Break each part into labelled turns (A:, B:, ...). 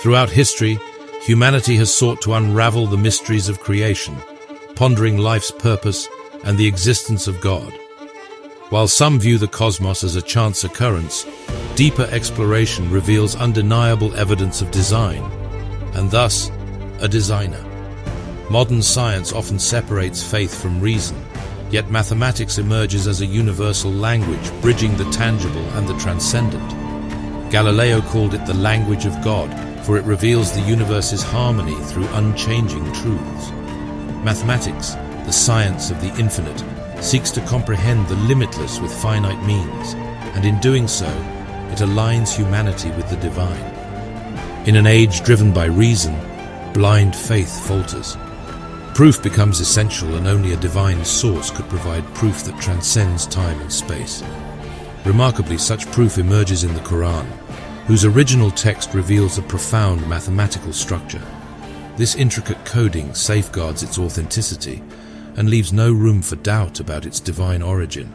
A: Throughout history, humanity has sought to unravel the mysteries of creation, pondering life's purpose and the existence of God. While some view the cosmos as a chance occurrence, deeper exploration reveals undeniable evidence of design, and thus, a designer. Modern science often separates faith from reason, yet mathematics emerges as a universal language, bridging the tangible and the transcendent. Galileo called it the language of God, for it reveals the universe's harmony through unchanging truths. Mathematics, the science of the infinite, seeks to comprehend the limitless with finite means, and in doing so, it aligns humanity with the divine. In an age driven by reason, blind faith falters. Proof becomes essential, and only a divine source could provide proof that transcends time and space. Remarkably, such proof emerges in the Quran, whose original text reveals a profound mathematical structure. This intricate coding safeguards its authenticity and leaves no room for doubt about its divine origin.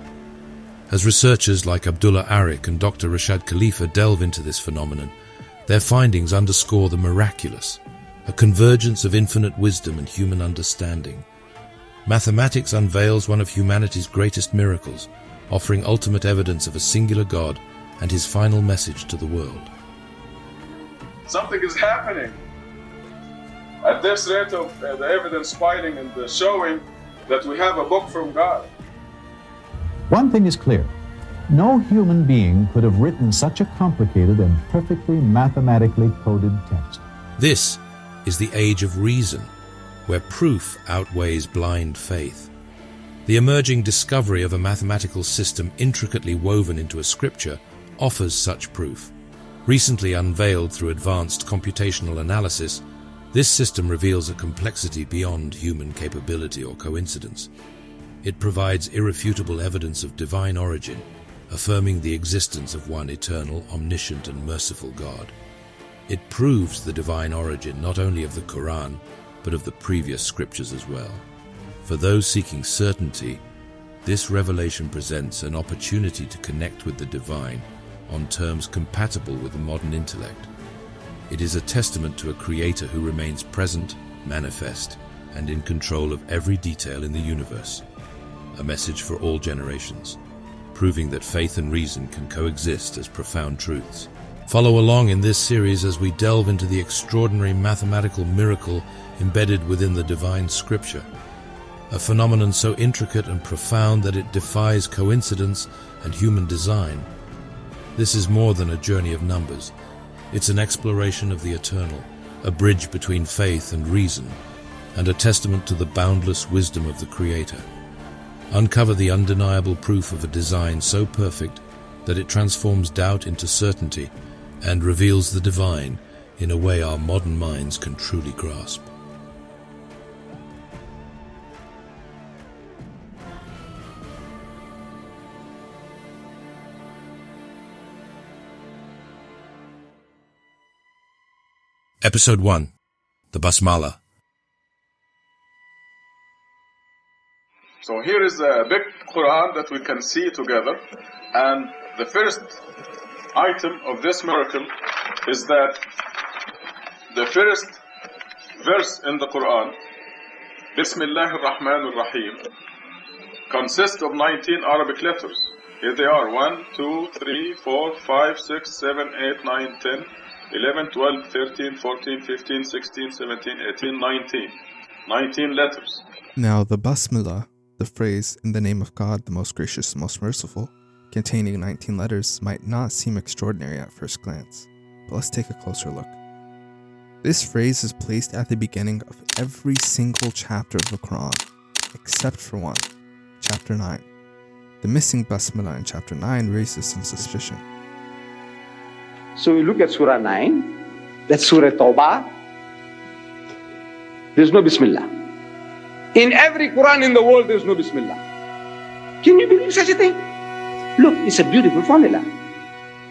A: As researchers like Abdullah Arik and Dr. Rashad Khalifa delve into this phenomenon, their findings underscore the miraculous, a convergence of infinite wisdom and human understanding. Mathematics unveils one of humanity's greatest miracles, offering ultimate evidence of a singular God and his final message to the world.
B: Something is happening. At this rate of the evidence filing and the showing that we have a book from God.
C: One thing is clear. No human being could have written such a complicated and perfectly mathematically coded text.
A: This is the age of reason, where proof outweighs blind faith. The emerging discovery of a mathematical system intricately woven into a scripture offers such proof. Recently unveiled through advanced computational analysis, this system reveals a complexity beyond human capability or coincidence. It provides irrefutable evidence of divine origin, affirming the existence of one eternal, omniscient, and merciful God. It proves the divine origin not only of the Quran, but of the previous scriptures as well. For those seeking certainty, this revelation presents an opportunity to connect with the divine on terms compatible with the modern intellect. It is a testament to a creator who remains present, manifest, and in control of every detail in the universe. A message for all generations, proving that faith and reason can coexist as profound truths. Follow along in this series as we delve into the extraordinary mathematical miracle embedded within the divine scripture, a phenomenon so intricate and profound that it defies coincidence and human design. This is more than a journey of numbers. It's an exploration of the eternal, a bridge between faith and reason, and a testament to the boundless wisdom of the Creator. Uncover the undeniable proof of a design so perfect that it transforms doubt into certainty and reveals the divine in a way our modern minds can truly grasp. Episode 1. The Basmala.
B: So here is a big Quran that we can see together, and the first item of this miracle is that the first verse in the Quran, Bismillahir Rahmanir Rahim, consists of 19 Arabic letters. Here they are: 1, 2, 3, 4, 5, 6, 7, 8, 9, 10, 11, 12, 13, 14, 15, 16, 17, 18, 19. 19 letters.
D: Now the Basmala, the phrase, in the name of God, the most gracious, most merciful, containing 19 letters, might not seem extraordinary at first glance, but let's take a closer look. This phrase is placed at the beginning of every single chapter of the Quran, except for one, chapter 9. The missing Basmala in chapter 9 raises some suspicion.
E: So we look at Surah 9, that's Surah Tawbah. There's no Bismillah. In every Quran in the world, there's no Bismillah. Can you believe such a thing? Look, it's a beautiful formula.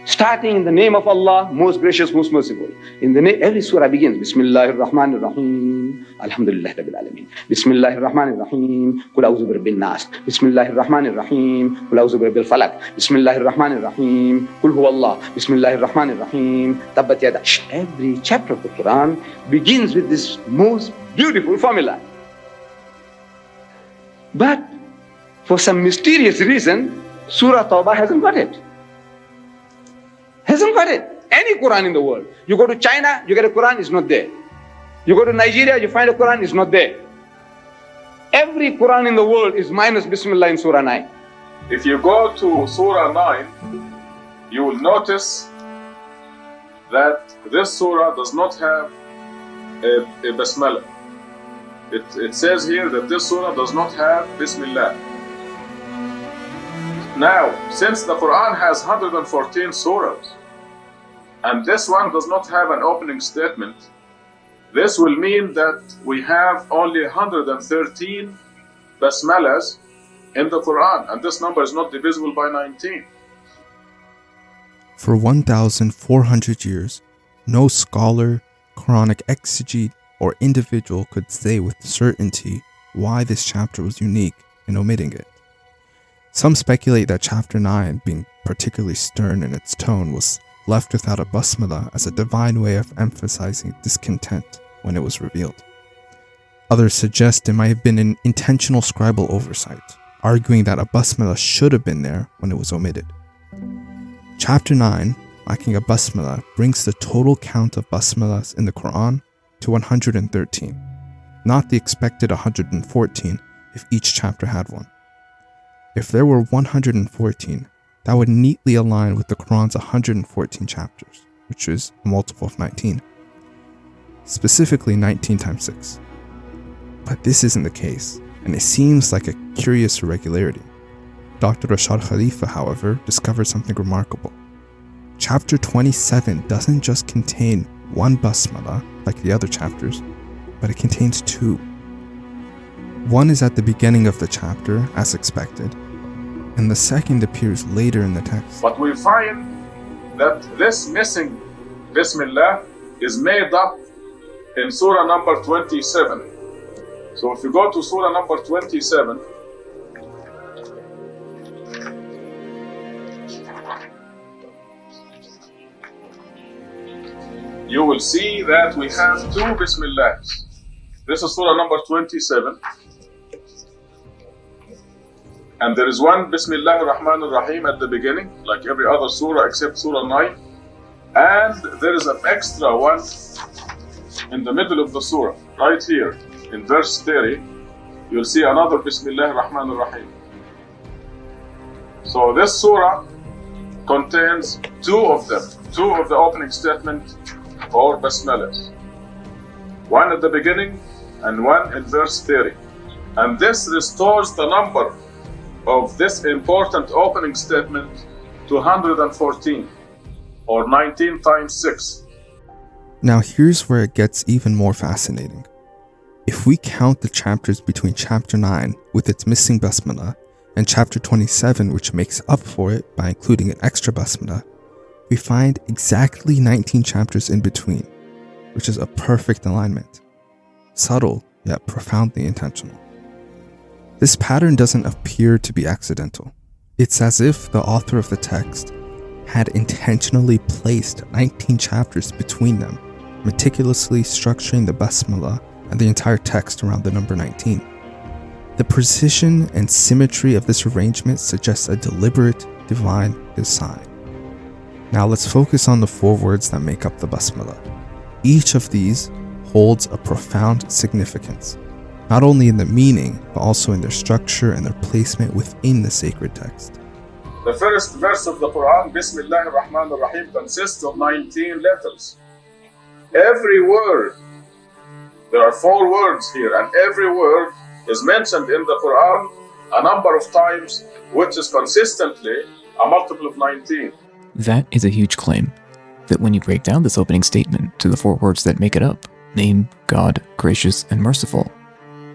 E: Starting in the name of Allah, most gracious, most merciful. Every surah begins, Bismillahir Rahmanir Rahim, Alhamdulillah Rabbil Alameen. Bismillahir Rahmanir Rahim, Qul a'udhu birabbin nas. Bismillahir Rahmanir Rahim, Qul a'udhu birabbil falaq. Bismillahir Rahmanir Rahim, Qul huwallah. Bismillahir Rahmanir Rahim, Tabbat yada. Every chapter of the Quran begins with this most beautiful formula. But for some mysterious reason, Surah Tawbah hasn't got it. Hasn't got it. Any Quran in the world. You go to China, you get a Quran, it's not there. You go to Nigeria, you find a Quran, it's not there. Every Quran in the world is minus Bismillah in Surah 9.
B: If you go to Surah 9, you will notice that this surah does not have a Basmala. It says here that this surah does not have Bismillah. Now, since the Quran has 114 surahs, and this one does not have an opening statement, this will mean that we have only 113 Basmalas in the Quran, and this number is not divisible by 19.
D: For 1,400 years, no scholar, Quranic exegete, or individual could say with certainty why this chapter was unique in omitting it. Some speculate that chapter 9, being particularly stern in its tone, was left without a basmala as a divine way of emphasizing discontent when it was revealed. Others suggest it might have been an intentional scribal oversight, arguing that a basmala should have been there when it was omitted. Chapter 9, lacking a basmala, brings the total count of basmalas in the Quran to 113, not the expected 114 if each chapter had one. If there were 114, that would neatly align with the Quran's 114 chapters, which is a multiple of 19. Specifically 19 times 6. But this isn't the case, and it seems like a curious irregularity. Dr. Rashad Khalifa, however, discovered something remarkable. Chapter 27 doesn't just contain one basmala like the other chapters, but it contains two. One is at the beginning of the chapter, as expected, and the second appears later in the text.
B: But we find that this missing Bismillah is made up in Surah number 27. So if you go to Surah number 27, you will see that we have two Bismillahs. This is Surah number 27. And there is one Bismillah ar-Rahman ar-Rahim at the beginning, like every other surah except Surah 9. And there is an extra one in the middle of the surah, right here, in verse 30. You'll see another Bismillah ar-Rahman ar-Rahim. So this surah contains two of them, two of the opening statement or Basmalas. One at the beginning and one in verse 30. And this restores the number of this important opening statement to 114, or 19 times 6.
D: Now here's where it gets even more fascinating. If we count the chapters between chapter 9 with its missing basmala and chapter 27, which makes up for it by including an extra basmala, we find exactly 19 chapters in between, which is a perfect alignment. Subtle, yet profoundly intentional. This pattern doesn't appear to be accidental. It's as if the author of the text had intentionally placed 19 chapters between them, meticulously structuring the basmala and the entire text around the number 19. The precision and symmetry of this arrangement suggests a deliberate divine design. Now let's focus on the four words that make up the basmala. Each of these holds a profound significance, not only in the meaning, but also in their structure and their placement within the sacred text.
B: The first verse of the Quran, Bismillah ar-Rahman ar-Rahim, consists of 19 letters. Every word, there are 4 words here, and every word is mentioned in the Quran a number of times, which is consistently a multiple of 19.
F: That is a huge claim, that when you break down this opening statement to the 4 words that make it up, name, God, gracious, and merciful,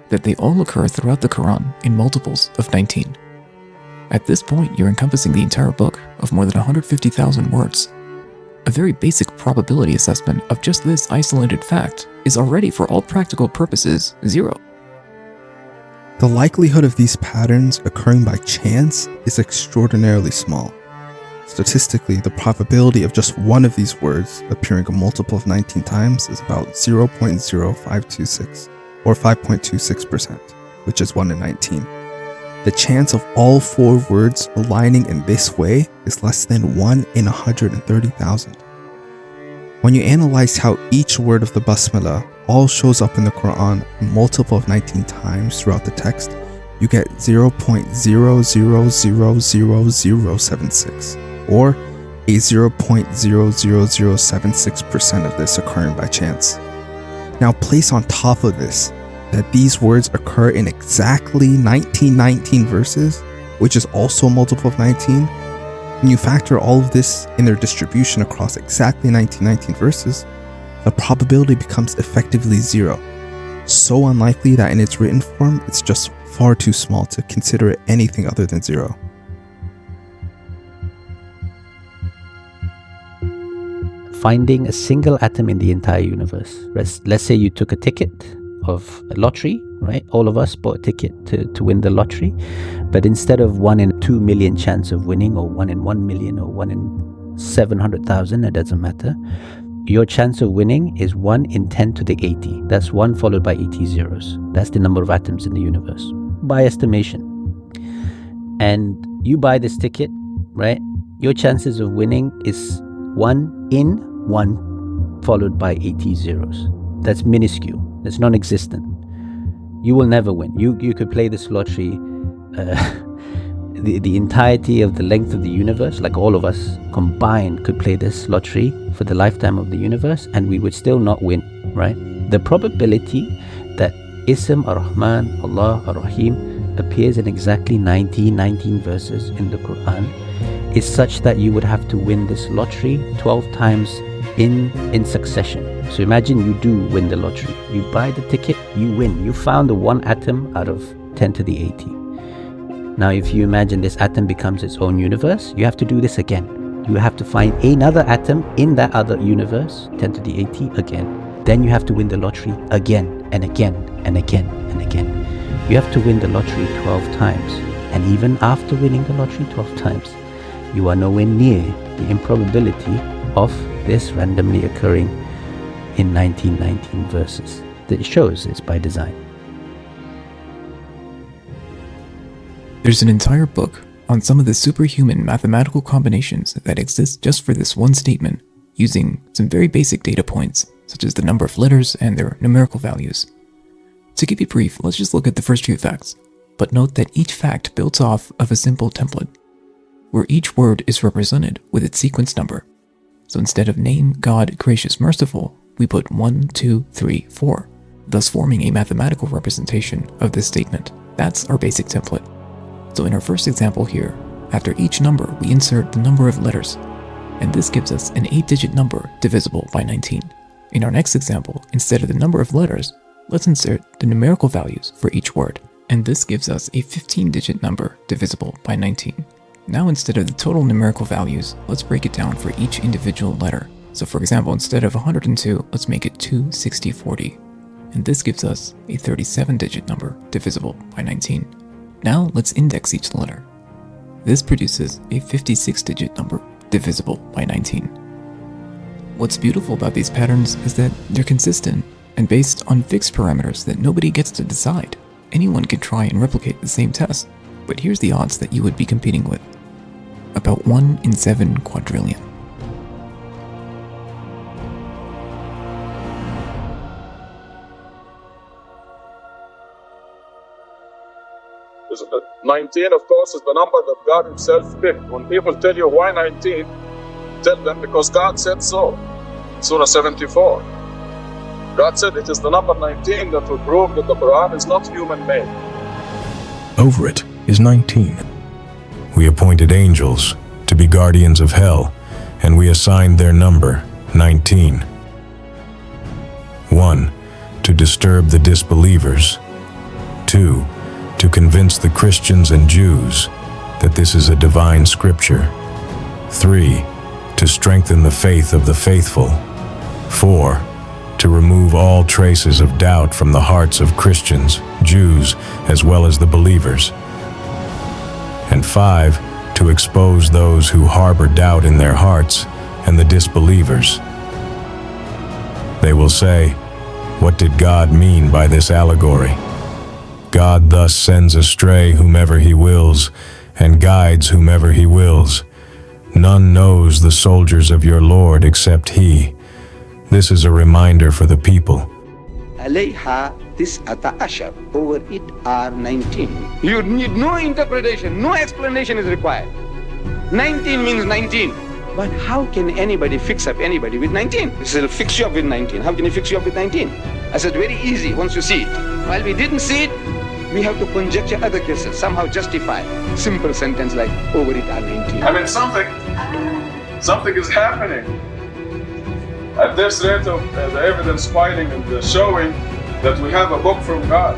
F: that they all occur throughout the Quran in multiples of 19. At this point, you're encompassing the entire book of more than 150,000 words. A very basic probability assessment of just this isolated fact is already, for all practical purposes, 0.
D: The likelihood of these patterns occurring by chance is extraordinarily small. Statistically, the probability of just one of these words appearing a multiple of 19 times is about 0.0526, or 5.26%, which is 1 in 19. The chance of all 4 words aligning in this way is less than 1 in 130,000. When you analyze how each word of the Basmala all shows up in the Quran a multiple of 19 times throughout the text, you get 0.00000076, or a 0.00076% of this occurring by chance. Now place on top of this that these words occur in exactly 1919 verses, which is also a multiple of 19. When you factor all of this in their distribution across exactly 1919 verses, the probability becomes effectively 0. So unlikely that in its written form, it's just far too small to consider it anything other than 0.
G: Finding a single atom in the entire universe. Let's say you took a ticket of a lottery, right? All of us bought a ticket to win the lottery, but instead of 1 in 2 million chance of winning, or 1 in 1 million, or 1 in 700,000, it doesn't matter. Your chance of winning is 1 in 10 to the 80. That's 1 followed by 80 zeros. That's the number of atoms in the universe, by estimation. And you buy this ticket, right? Your chances of winning is 1 in 1 followed by 80 zeros. That's minuscule. That's non-existent. You will never win. You could play this lottery the entirety of the length of the universe, like all of us combined could play this lottery for the lifetime of the universe, and we would still not win, right? The probability that Ism Ar-Rahman, Allah Ar-Rahim appears in exactly 19 verses in the Quran is such that you would have to win this lottery 12 times in succession. So imagine you do win the lottery. You buy the ticket, you win. You found the 1 atom out of 10 to the 80. Now, if you imagine this atom becomes its own universe, you have to do this again. You have to find another atom in that other universe, 10 to the 80 again. Then you have to win the lottery again and again and again and again. You have to win the lottery 12 times. And even after winning the lottery 12 times, you are nowhere near the improbability of this randomly occurring in 1919 verses. That shows it's by design.
F: There's an entire book on some of the superhuman mathematical combinations that exist just for this one statement, using some very basic data points, such as the number of letters and their numerical values. To keep it brief, let's just look at the first few facts, but note that each fact builds off of a simple template, where each word is represented with its sequence number. So instead of name, God, gracious, merciful, we put 1, 2, 3, 4, thus forming a mathematical representation of this statement. That's our basic template. So in our first example here, after each number, we insert the number of letters, and this gives us an 8-digit number divisible by 19. In our next example, instead of the number of letters, let's insert the numerical values for each word, and this gives us a 15-digit number divisible by 19. Now instead of the total numerical values, let's break it down for each individual letter. So for example, instead of 102, let's make it 2, 60, 40, and this gives us a 37-digit number divisible by 19. Now let's index each letter. This produces a 56-digit number divisible by 19. What's beautiful about these patterns is that they're consistent and based on fixed parameters that nobody gets to decide. Anyone can try and replicate the same test, but here's the odds that you would be competing with. About 1 in 7 quadrillion.
B: Is 19, of course, is the number that God himself picked. When people tell you why 19, tell them because God said so. Surah 74. God said it is the number 19 that will prove that the Quran is not human-made.
H: Over it is 19. We appointed angels to be guardians of hell, and we assigned their number 19. 1. To disturb the disbelievers. 2. To convince the Christians and Jews that this is a divine scripture. 3. To strengthen the faith of the faithful. 4. To remove all traces of doubt from the hearts of Christians, Jews, as well as the believers. And 5. To expose those who harbor doubt in their hearts and the disbelievers. They will say, "What did God mean by this allegory?" God thus sends astray whomever he wills, and guides whomever he wills. None knows the soldiers of your Lord except he. This is a reminder for the people.
E: عليها 19. Over it are 19. You need no interpretation, no explanation is required. 19 means 19. But how can anybody fix up anybody with 19? He said, fix you up with 19. How can he fix you up with 19? I said, very easy once you see it. While we didn't see it, we have to conjecture other cases, somehow justify. Simple sentence like, over it are 19.
B: I mean, something is happening. At this rate of the evidence filing and the showing that we have a book from God.